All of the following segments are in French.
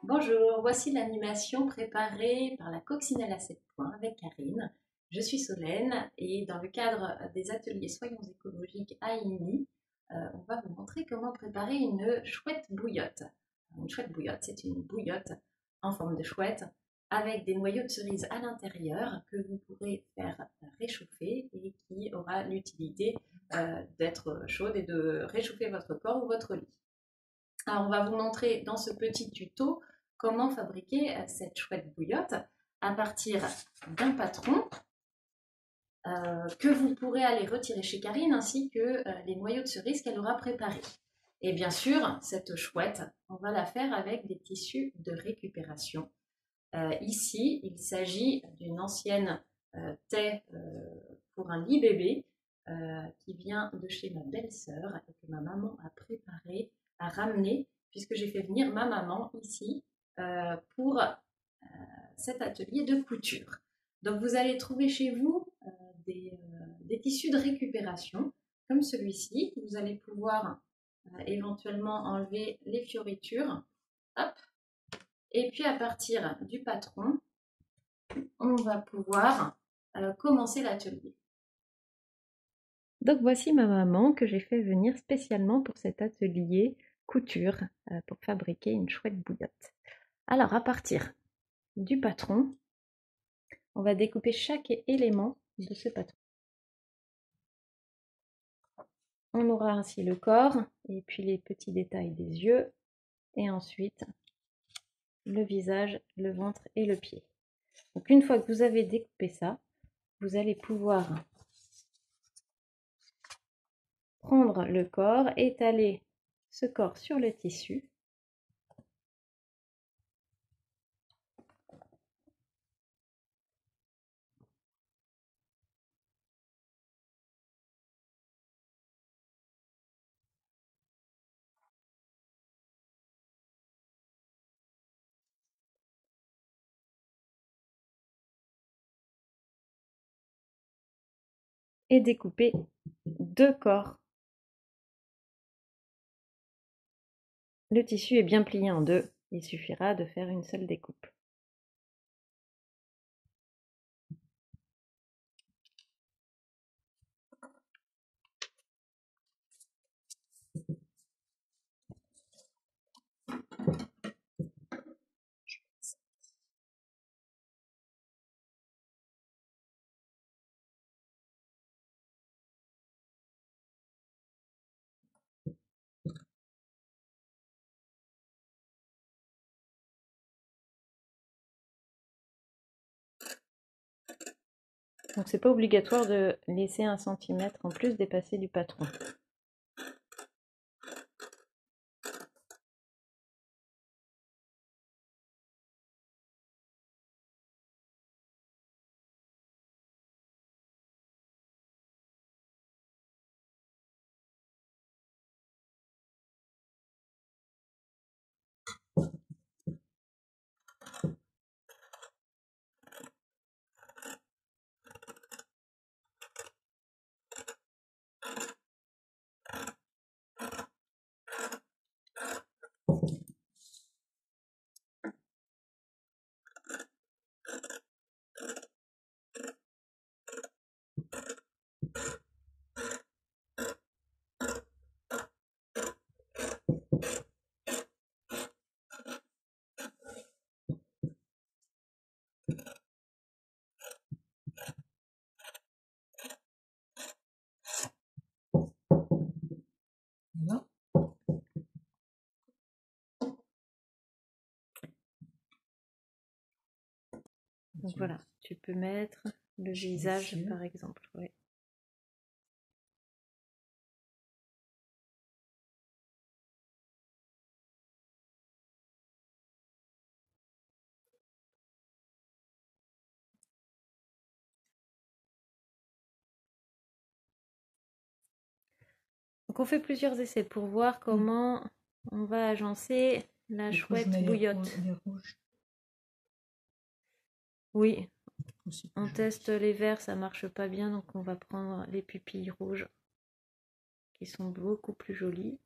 Bonjour, voici l'animation préparée par la Coccinelle à 7 points avec Karine. Je suis Solène et dans le cadre des ateliers Soyons écologiques à INI, on va vous montrer comment préparer une chouette bouillotte. Une chouette bouillotte, c'est une bouillotte en forme de chouette avec des noyaux de cerise à l'intérieur que vous pourrez faire réchauffer et qui aura l'utilité d'être chaude et de réchauffer votre corps ou votre lit. Alors, on va vous montrer dans ce petit tuto comment fabriquer cette chouette bouillotte à partir d'un patron que vous pourrez aller retirer chez Karine ainsi que les noyaux de cerise qu'elle aura préparés. Et bien sûr, cette chouette, on va la faire avec des tissus de récupération. Ici, il s'agit d'une ancienne taie pour un lit bébé qui vient de chez ma belle-sœur et que ma maman a préparé, a ramené, puisque j'ai fait venir ma maman ici pour cet atelier de couture. Donc vous allez trouver chez vous des tissus de récupération comme celui-ci. Vous allez pouvoir éventuellement enlever les fioritures. Hop. Et puis à partir du patron, on va pouvoir commencer l'atelier. Donc voici ma maman que j'ai fait venir spécialement pour cet atelier couture pour fabriquer une chouette bouillotte. Alors à partir du patron, on va découper chaque élément de ce patron. On aura ainsi le corps et puis les petits détails des yeux et ensuite le visage, le ventre et le pied. Donc une fois que vous avez découpé ça, vous allez pouvoir prendre le corps, étaler ce corps sur le tissu. Et découper deux corps. Le tissu est bien plié en deux, il suffira de faire une seule découpe. Donc c'est pas obligatoire de laisser 1 cm en plus dépasser du patron. Donc voilà, tu peux mettre le visage par exemple. Ouais. Donc on fait plusieurs essais pour voir comment on va agencer la chouette bouillotte. Les rouges. Oui, on teste les verts, ça marche pas bien, donc on va prendre les pupilles rouges qui sont beaucoup plus jolies.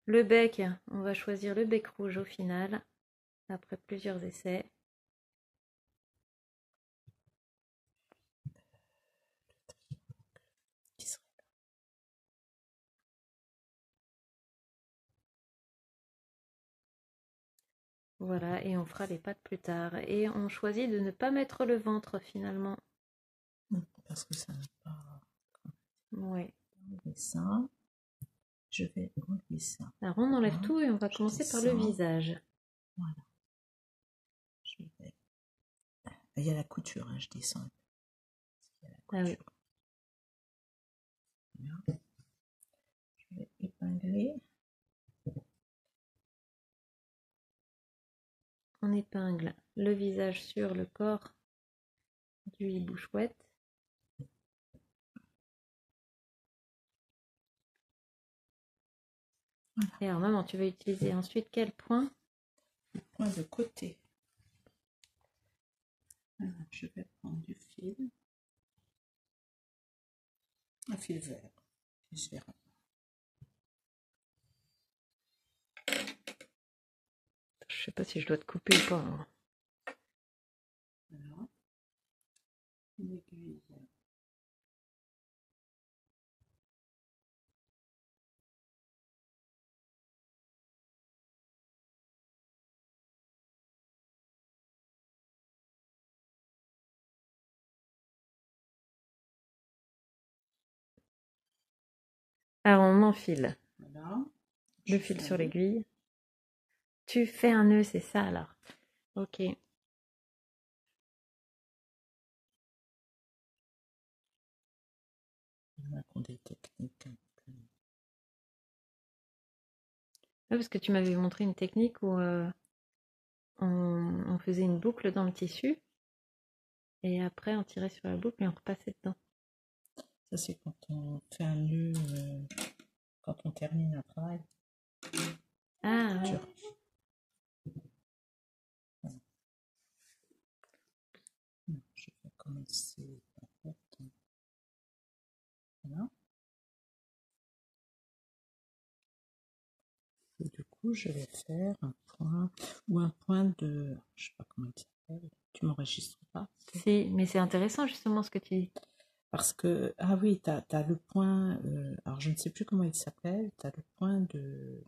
Le bec, on va choisir le bec rouge au final, après plusieurs essais. Voilà, et on fera les pattes plus tard. Et on choisit de ne pas mettre le ventre finalement. Parce que ça n'a pas... Oui. Ça. Je vais enlever ça. Alors on enlève tout et on va commencer par le visage. Voilà. Je vais... Il y a la couture, hein, je descends. Il y a la couture. Ah oui. Je vais épingler. On épingle le visage sur le corps du hibou chouette. Voilà. Et alors maman, tu vas utiliser ensuite quel point? Le point de côté. Alors, je vais prendre du fil. Un fil vert. Je verrai. Je sais pas si je dois te couper ou pas. Hein. Voilà. Une aiguille. Alors on enfile. Voilà. Le fil sur l'aiguille. Tu fais un nœud, c'est ça alors. Ok. Des techniques. Oui, parce que tu m'avais montré une technique où on faisait une boucle dans le tissu et après on tirait sur la boucle et on repassait dedans. Ça c'est quand on fait un nœud, quand on termine un travail. Ah ouais. Je vais commencer par faire. Voilà. Et du coup, je vais faire un point ou un point de, je sais pas comment il s'appelle. Tu m'enregistres pas? Si, mais c'est intéressant justement ce que tu dis. Parce que, ah oui, tu as le point, alors je ne sais plus comment il s'appelle, tu as le point de...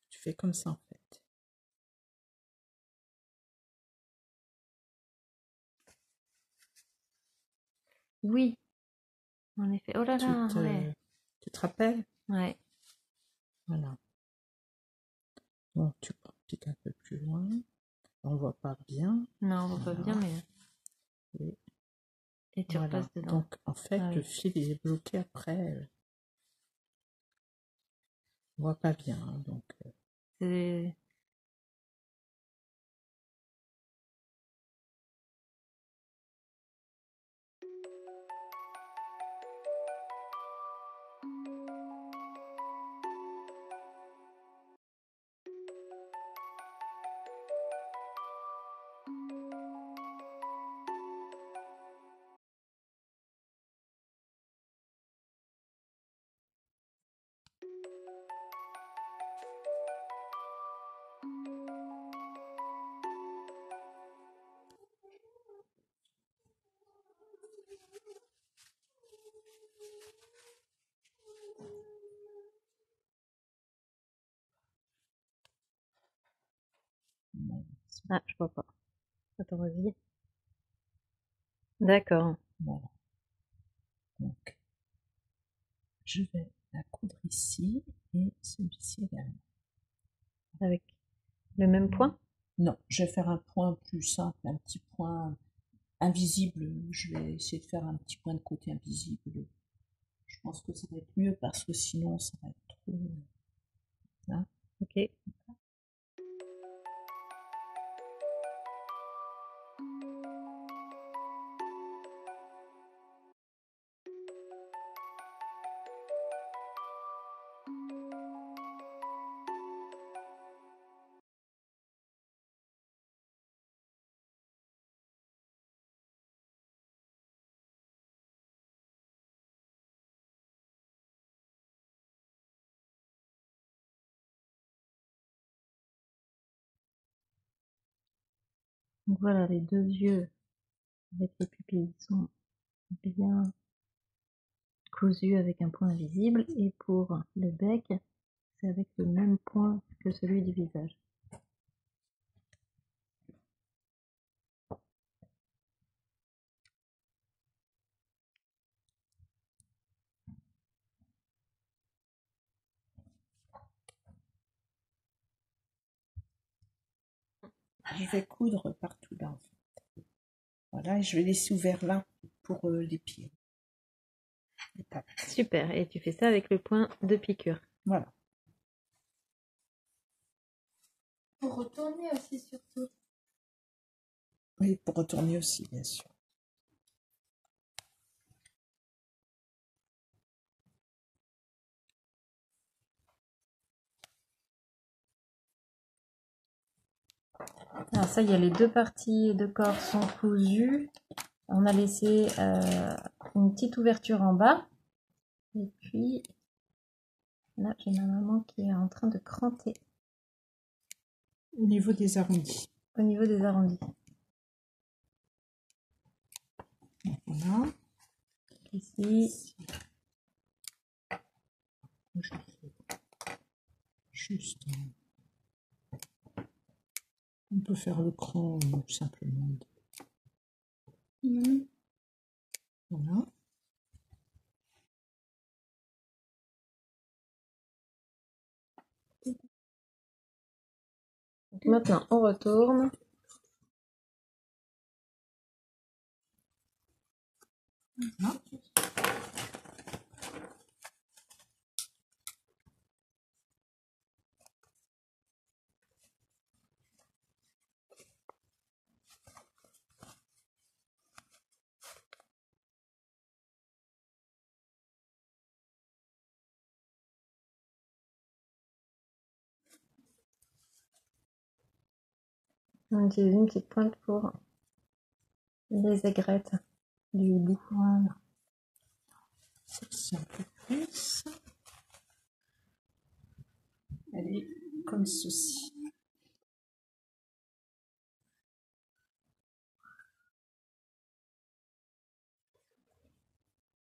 Tu fais comme ça en fait. Oui, en effet. Oh là là, ouais. Tu te rappelles? Ouais. Voilà. Donc tu piques un peu plus loin. On voit pas bien. Non, on voit pas bien, mais... Et tu repasses dedans. Donc en fait, le fil il est bloqué après. On voit pas bien. Hein, donc. C'est... Ah, je vois pas. Attends, vas-y. D'accord. Voilà. Donc, je vais la coudre ici et celui-ci également. Avec le même point? Non, je vais faire un point plus simple, un petit point invisible. Je vais essayer de faire un petit point de côté invisible. Je pense que ça va être mieux parce que sinon ça va être trop... Hein? Ok. Donc voilà, les deux yeux avec les pupilles sont bien cousus avec un point invisible. Et pour le bec, c'est avec le même point que celui du visage. Je vais coudre partout là. Voilà, et je vais laisser ouvert là pour les pieds. Les pattes. Super, et tu fais ça avec le point de piqûre. Voilà. Pour retourner aussi surtout. Oui, pour retourner aussi, bien sûr. Alors ça y est, les deux parties de corps sont cousues. On a laissé une petite ouverture en bas. Et puis, là, j'ai ma maman qui est en train de cranter Au niveau des arrondis. au niveau des arrondis. Voilà. Ici, Juste. On peut faire le cran simplement. Voilà. donc maintenant on retourne. Voilà. On utilise une petite pointe pour les aigrettes du hibou. Voilà. C'est un peu plus. Elle est comme ceci.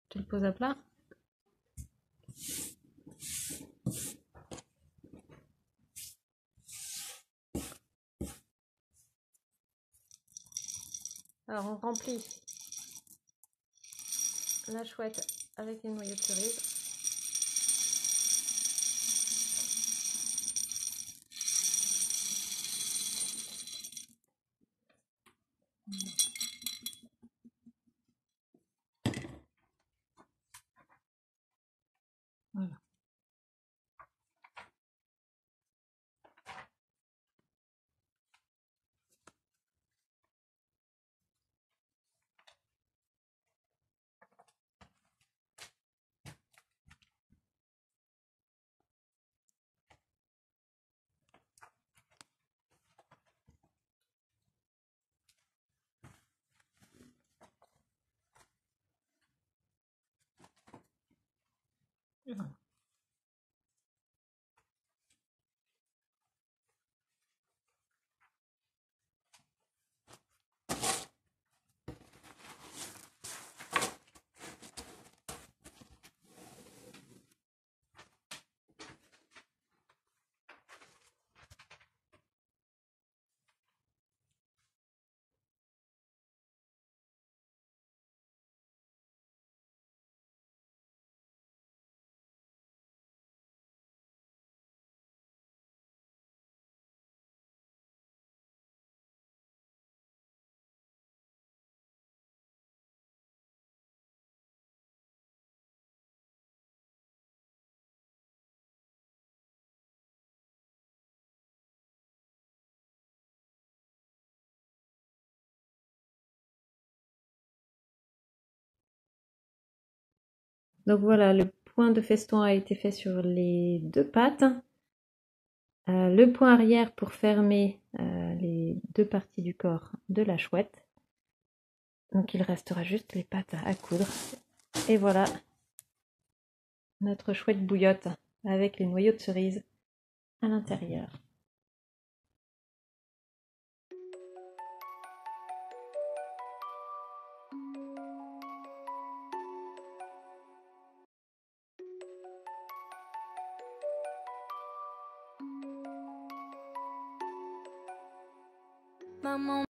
Tu le poses à plat? Alors on remplit la chouette avec les noyaux de cerise. Voilà. Et voilà. Donc voilà, le point de feston a été fait sur les deux pattes. Le point arrière pour fermer les deux parties du corps de la chouette. Donc il restera juste les pattes à coudre. Et voilà notre chouette bouillotte avec les noyaux de cerise à l'intérieur. Maman